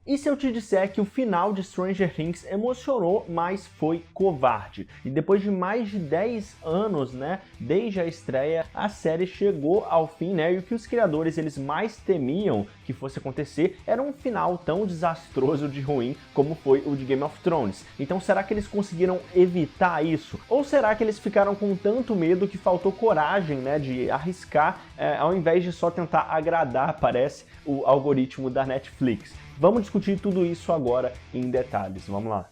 E se eu te disser que o final de Stranger Things emocionou, mas foi covarde? E depois de mais de 10 anos, né, desde a estreia, a série chegou ao fim, né, e o que os criadores eles mais temiam que fosse acontecer era um final tão desastroso de ruim como foi o de Game of Thrones. Então será que eles conseguiram evitar isso? Ou será que eles ficaram com tanto medo que faltou coragem, né, de arriscar, ao invés de só tentar agradar, parece, o algoritmo da Netflix? Vamos discutir tudo isso agora em detalhes, vamos lá.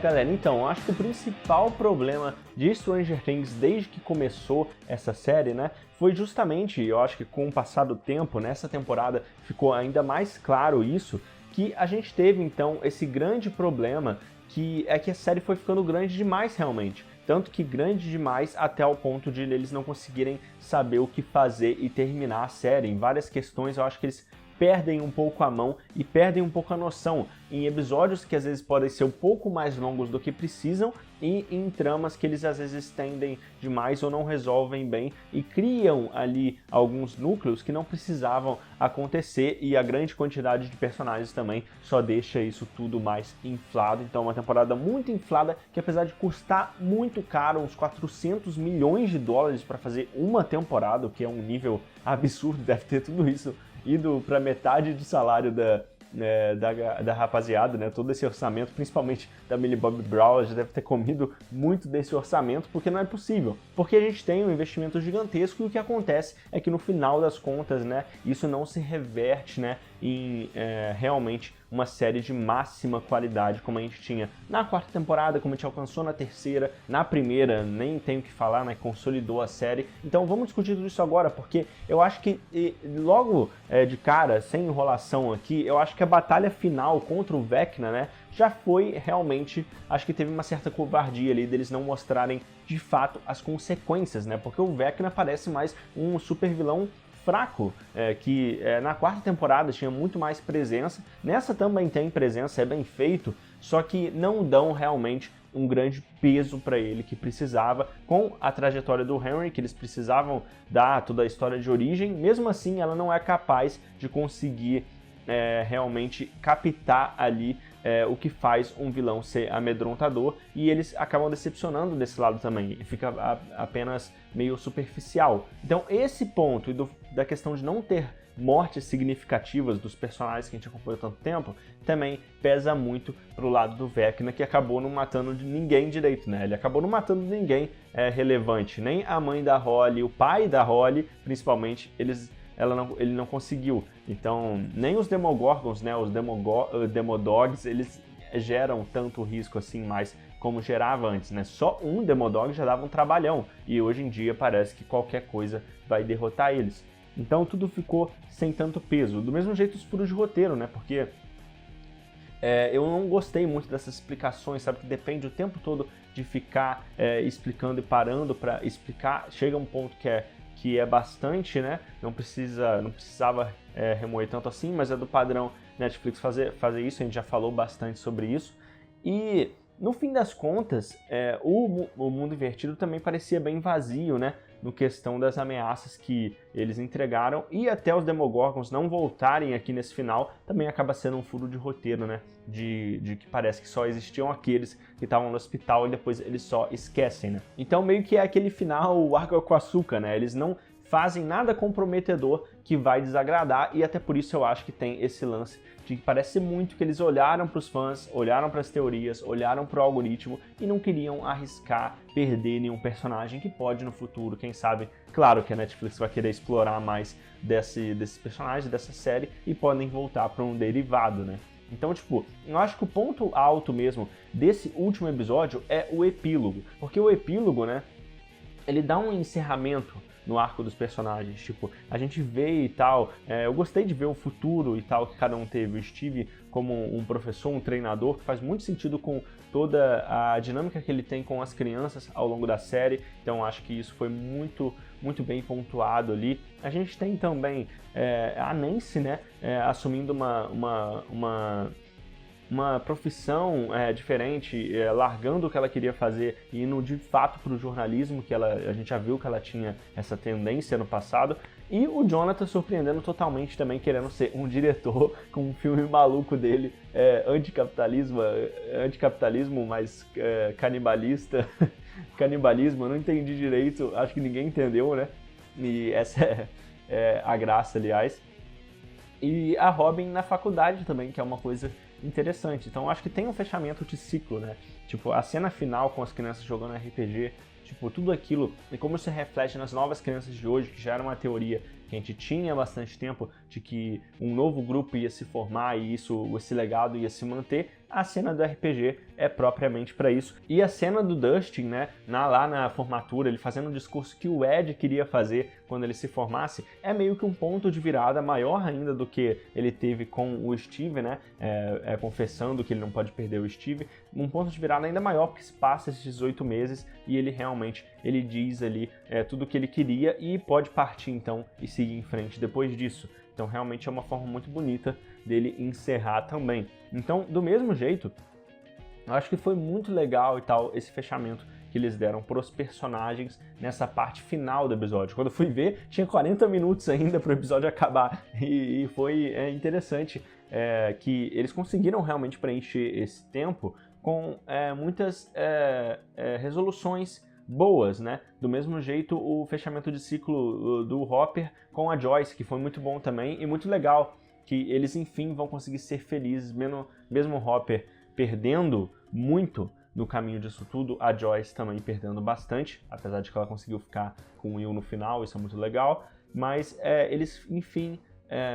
Galera, então, acho que o principal problema de Stranger Things desde que começou essa série, né, foi justamente, eu acho que com o passar do tempo, nessa temporada ficou ainda mais claro isso, que a gente teve então esse grande problema que é que a série foi ficando grande demais realmente. Tanto que grande demais até o ponto de eles não conseguirem saber o que fazer e terminar a série. Em várias questões eu acho que eles perdem um pouco a mão e perdem um pouco a noção em episódios que às vezes podem ser um pouco mais longos do que precisam e em tramas que eles às vezes estendem demais ou não resolvem bem e criam ali alguns núcleos que não precisavam acontecer e a grande quantidade de personagens também só deixa isso tudo mais inflado. Então uma temporada muito inflada que apesar de custar muito caro, uns 400 milhões de dólares para fazer uma temporada, o que é um nível absurdo, deve ter tudo isso ido para metade do salário da rapaziada, né? Todo esse orçamento, principalmente da Millie Bobby Brown, já deve ter comido muito desse orçamento, porque não é possível. Porque a gente tem um investimento gigantesco e o que acontece é que no final das contas, né, isso não se reverte, né, em realmente uma série de máxima qualidade, como a gente tinha na quarta temporada, como a gente alcançou na terceira, na primeira, nem tenho o que falar, né, consolidou a série. Então vamos discutir tudo isso agora, porque eu acho que logo de cara, sem enrolação aqui, eu acho que a batalha final contra o Vecna, né, já foi realmente, acho que teve uma certa covardia ali deles não mostrarem de fato as consequências, né, porque o Vecna parece mais um super vilão fraco, que na quarta temporada tinha muito mais presença, nessa também tem presença, é bem feito, só que não dão realmente um grande peso para ele que precisava, com a trajetória do Henry, que eles precisavam dar toda a história de origem, mesmo assim ela não é capaz de conseguir realmente captar ali o que faz um vilão ser amedrontador, e eles acabam decepcionando desse lado também, fica apenas meio superficial. Então esse ponto da questão de não ter mortes significativas dos personagens que a gente acompanhou tanto tempo, também pesa muito pro lado do Vecna, que acabou não matando ninguém direito, né? Ele acabou não matando ninguém relevante, nem a mãe da Holly, o pai da Holly, principalmente, ele não conseguiu. Então, nem os Demogorgons, né, os Demodogs, eles geram tanto risco assim mais como gerava antes, né? Só um Demodog já dava um trabalhão, e hoje em dia parece que qualquer coisa vai derrotar eles. Então tudo ficou sem tanto peso. Do mesmo jeito os furos de roteiro, né? Porque eu não gostei muito dessas explicações, sabe? Que depende o tempo todo de ficar explicando e parando para explicar. Chega um ponto que é bastante, né? Não precisava remoer tanto assim, mas é do padrão Netflix fazer isso, a gente já falou bastante sobre isso. E no fim das contas, o Mundo Invertido também parecia bem vazio, né? No questão das ameaças que eles entregaram, e até os Demogorgons não voltarem aqui nesse final também acaba sendo um furo de roteiro, né? De que parece que só existiam aqueles que estavam no hospital e depois eles só esquecem, né? Então meio que é aquele final água com açúcar, né? Eles não fazem nada comprometedor que vai desagradar, e até por isso eu acho que tem esse lance de que parece muito que eles olharam para os fãs, olharam para as teorias, olharam para o algoritmo e não queriam arriscar perder nenhum personagem que pode no futuro, quem sabe, claro que a Netflix vai querer explorar mais desses personagens, dessa série, e podem voltar para um derivado, né? Então, tipo, eu acho que o ponto alto mesmo desse último episódio é o epílogo, porque o epílogo, né, ele dá um encerramento no arco dos personagens, tipo, a gente vê e tal, eu gostei de ver o futuro e tal que cada um teve, o Steve como um professor, um treinador, que faz muito sentido com toda a dinâmica que ele tem com as crianças ao longo da série, então acho que isso foi muito bem pontuado ali. A gente tem também a Nancy, né, assumindo uma profissão diferente, largando o que ela queria fazer e indo de fato para o jornalismo, que a gente já viu que ela tinha essa tendência no passado. E o Jonathan surpreendendo totalmente também, querendo ser um diretor com um filme maluco dele, anticapitalismo, mas canibalista. Canibalismo, eu não entendi direito, acho que ninguém entendeu, né? E essa é a graça, aliás. E a Robin na faculdade também, que é uma coisa interessante. Então acho que tem um fechamento de ciclo, né? Tipo, a cena final com as crianças jogando RPG, tipo, tudo aquilo, e como isso reflete nas novas crianças de hoje, que já era uma teoria que a gente tinha há bastante tempo, de que um novo grupo ia se formar e esse legado ia se manter. A cena do RPG é propriamente para isso. E a cena do Dustin, né, lá na formatura, ele fazendo um discurso que o Ed queria fazer quando ele se formasse, é meio que um ponto de virada maior ainda do que ele teve com o Steve, né, confessando que ele não pode perder o Steve, um ponto de virada ainda maior, porque se passa esses 18 meses e ele realmente, ele diz ali tudo o que ele queria e pode partir então e seguir em frente depois disso. Então realmente é uma forma muito bonita dele encerrar também. Então, do mesmo jeito, eu acho que foi muito legal e tal esse fechamento que eles deram para os personagens nessa parte final do episódio. Quando eu fui ver, tinha 40 minutos ainda para o episódio acabar e foi interessante que eles conseguiram realmente preencher esse tempo com muitas resoluções boas, né? Do mesmo jeito, o fechamento de ciclo do Hopper com a Joyce, que foi muito bom também e muito legal, que eles enfim vão conseguir ser felizes, mesmo o Hopper perdendo muito no caminho disso tudo, a Joyce também perdendo bastante, apesar de que ela conseguiu ficar com o Will no final, isso é muito legal, mas eles enfim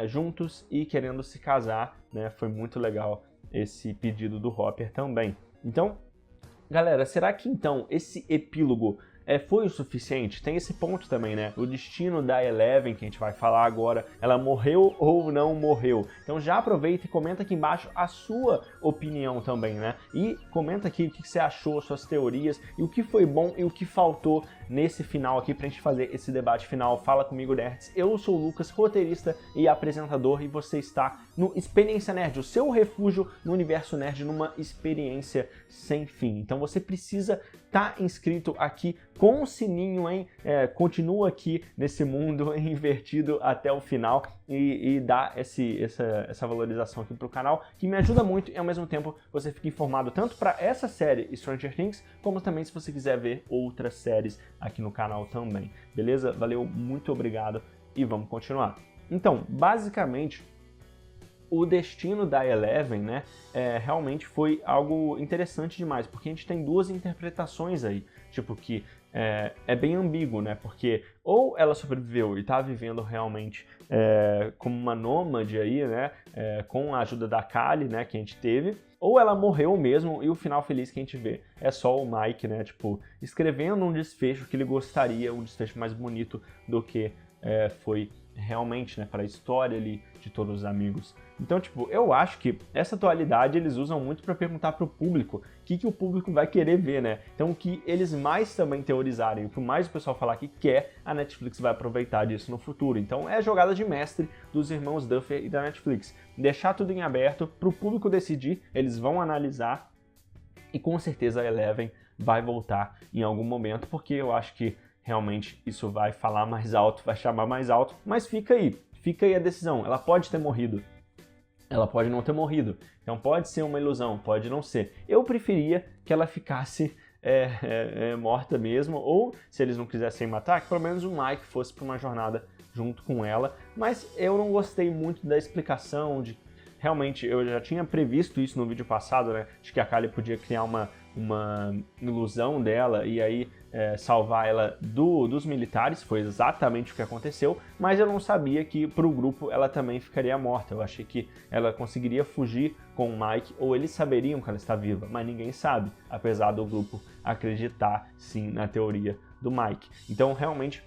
juntos e querendo se casar, né? Foi muito legal esse pedido do Hopper também. Então, galera, será que então esse epílogo foi o suficiente? Tem esse ponto também, né? O destino da Eleven, que a gente vai falar agora, ela morreu ou não morreu? Então já aproveita e comenta aqui embaixo a sua opinião também, né? E comenta aqui o que você achou, suas teorias, e o que foi bom e o que faltou nesse final aqui pra gente fazer esse debate final. Fala comigo, nerds. Eu sou o Lucas, roteirista e apresentador, e você está no Experiência Nerd, o seu refúgio no universo nerd, numa experiência sem fim. Então você precisa estar inscrito aqui com o sininho, hein? Continua aqui nesse mundo invertido até o final e dá essa valorização aqui pro canal, que me ajuda muito e ao mesmo tempo você fica informado tanto para essa série Stranger Things, como também se você quiser ver outras séries aqui no canal também. Beleza? Valeu, muito obrigado e vamos continuar. Então, basicamente, o destino da Eleven, né, realmente foi algo interessante demais, porque a gente tem duas interpretações aí, tipo que é bem ambíguo, né, porque ou ela sobreviveu e tá vivendo realmente como uma nômade aí, né, com a ajuda da Kali, né, que a gente teve, ou ela morreu mesmo e o final feliz que a gente vê é só o Mike, né, tipo, escrevendo um desfecho que ele gostaria, um desfecho mais bonito do que foi realmente, né, para a história ali de todos os amigos. Então, tipo, eu acho que essa atualidade eles usam muito para perguntar pro público o que o público vai querer ver, né? Então, o que eles mais também teorizarem, o que mais o pessoal falar que quer, a Netflix vai aproveitar disso no futuro. Então, é a jogada de mestre dos irmãos Duffer e da Netflix. Deixar tudo em aberto pro público decidir, eles vão analisar e com certeza a Eleven vai voltar em algum momento, porque eu acho que realmente isso vai falar mais alto, vai chamar mais alto, mas fica aí a decisão. Ela pode ter morrido, ela pode não ter morrido, então pode ser uma ilusão, pode não ser. Eu preferia que ela ficasse morta mesmo, ou se eles não quisessem matar, que pelo menos o Mike fosse para uma jornada junto com ela, mas eu não gostei muito da explicação de... Realmente, eu já tinha previsto isso no vídeo passado, né, de que a Kali podia criar uma ilusão dela e aí salvar ela dos militares, foi exatamente o que aconteceu, mas eu não sabia que pro grupo ela também ficaria morta. Eu achei que ela conseguiria fugir com o Mike, ou eles saberiam que ela está viva, mas ninguém sabe, apesar do grupo acreditar sim na teoria do Mike. Então realmente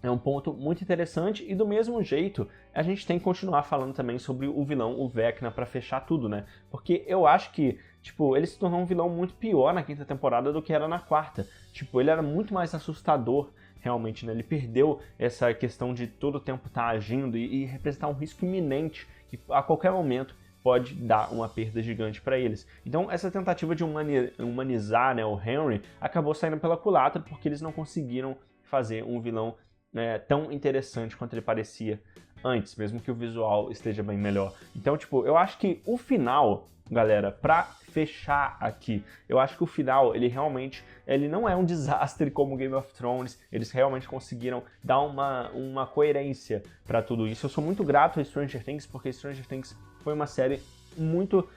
é um ponto muito interessante e do mesmo jeito a gente tem que continuar falando também sobre o vilão, o Vecna, para fechar tudo, né? Porque eu acho que, tipo, ele se tornou um vilão muito pior na quinta temporada do que era na quarta. Tipo, ele era muito mais assustador, realmente, né? Ele perdeu essa questão de todo o tempo estar agindo e representar um risco iminente que a qualquer momento pode dar uma perda gigante para eles. Então essa tentativa de humanizar, né, o Henry acabou saindo pela culatra porque eles não conseguiram fazer um vilão tão interessante quanto ele parecia antes, mesmo que o visual esteja bem melhor. Então, tipo, eu acho que o final, galera, pra fechar aqui, eu acho que o final, ele não é um desastre como Game of Thrones, eles realmente conseguiram dar uma coerência pra tudo isso. Eu sou muito grato a Stranger Things, porque Stranger Things foi uma série muito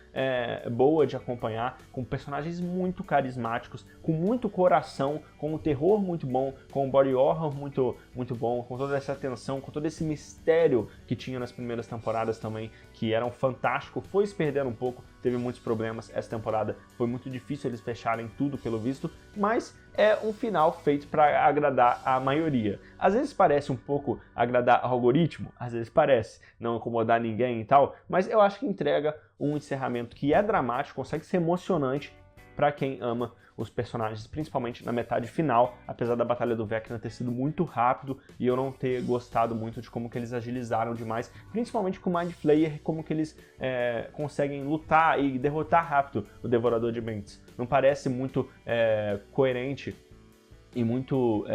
boa de acompanhar, com personagens muito carismáticos, com muito coração, com um terror muito bom, com um body horror muito bom, com toda essa tensão, com todo esse mistério que tinha nas primeiras temporadas também, que eram fantástico, foi se perdendo um pouco, teve muitos problemas, essa temporada foi muito difícil eles fecharem tudo pelo visto, mas é um final feito para agradar a maioria. Às vezes parece um pouco agradar ao algoritmo, às vezes parece não incomodar ninguém e tal, mas eu acho que entrega um encerramento que é dramático, consegue ser emocionante para quem ama os personagens, principalmente na metade final, apesar da Batalha do Vecna ter sido muito rápido e eu não ter gostado muito de como que eles agilizaram demais, principalmente com o Mind Flayer, como que eles conseguem lutar e derrotar rápido o Devorador de Mentes. Não parece muito coerente e muito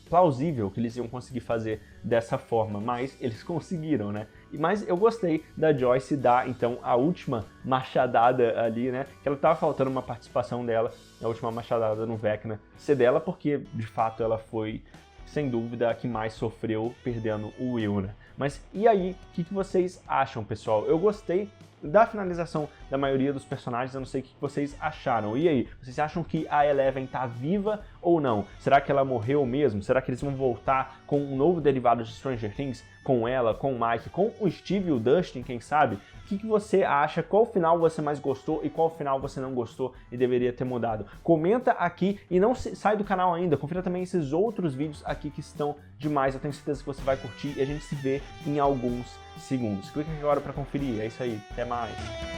plausível que eles iam conseguir fazer dessa forma, mas eles conseguiram, né? Mas eu gostei da Joyce dar, então, a última machadada ali, né? Que ela tava faltando uma participação dela, a última machadada no Vecna ser dela, porque, de fato, ela foi, sem dúvida, a que mais sofreu perdendo o Will, né? Mas e aí, o que vocês acham, pessoal? Eu gostei da finalização da maioria dos personagens, eu não sei o que vocês acharam. E aí, vocês acham que a Eleven tá viva ou não? Será que ela morreu mesmo? Será que eles vão voltar com um novo derivado de Stranger Things? Com ela, com o Mike, com o Steve e o Dustin, quem sabe? O que você acha? Qual final você mais gostou e qual final você não gostou e deveria ter mudado? Comenta aqui e não sai do canal ainda. Confira também esses outros vídeos aqui que estão demais. Eu tenho certeza que você vai curtir e a gente se vê em alguns segundos. Clique aqui agora para conferir. É isso aí. Até mais.